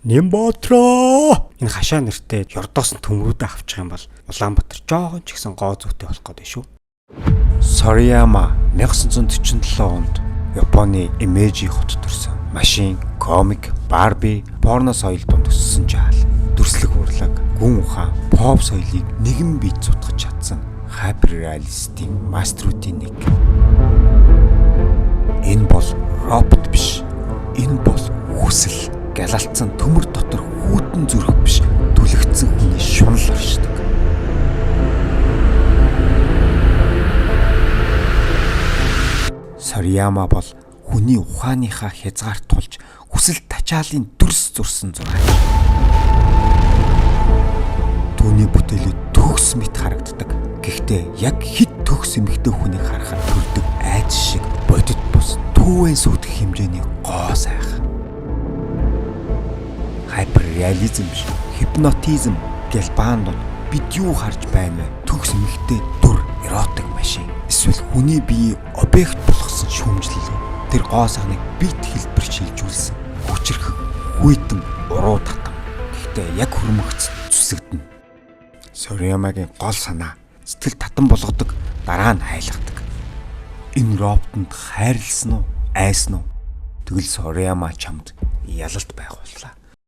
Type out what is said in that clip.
Нимбатраа. Энэ хашаа нэртэй Ёрдоос төмрүүдээ авчих юм бол Улаанбаатар жоохон ч ихсэн гоо зүйтэй болох гэдэг шүү. Сорияма 1947 онд Японы Имэжи хотод төрсөн. Машин, комик, Барби, порно соёл донд өссөн жаал. Дүрслэг урлаг, гүн ухаан, поп соёлыг нэгэн бие цутгаж чадсан хайперреалистийн маструудын нэг. Энэ бол робот биш. Энэ бол хүсэл. Галалтсан төмөр дотор хүүтэн зүрх биш, түлэгдсэн хүний шунал оршдог. Сорияма бол хүний ухааныхаа хязгаарт тулж хүсэл тачаалын дүрс зурсан зураач. Түүний бүтээлүүд төгс мэт харагддаг. Гэхдээ яг хит төгс эмэгтэй хүнийг харахад төрдөг айдас шиг бодит бус түүэн сүтгэх хэмжээний гоо сайхан. Хайперреализм биш, хипнотизм гэл баандууд бид юу харж байна вэ? Төгс эмэгтэй дүр, эротик машин, эсвэл хүний биеийг объект болгосон шүүмжлэл. Тэр гоо сайхныг бит хэлбэр шилжүүлсэн. Хүчрэх, хүйтэн, уруу татам. Гэхдээ яг хөрмөгц зүсэгдэнэ. Сорiyамагийн гол санаа сэтгэл татан болгодог, дараа нь хайлгадаг. Энэ роботонд хайрлсан уу, айсан уу? Тэгвэл Сорияма чамд ялалт байгууллаа.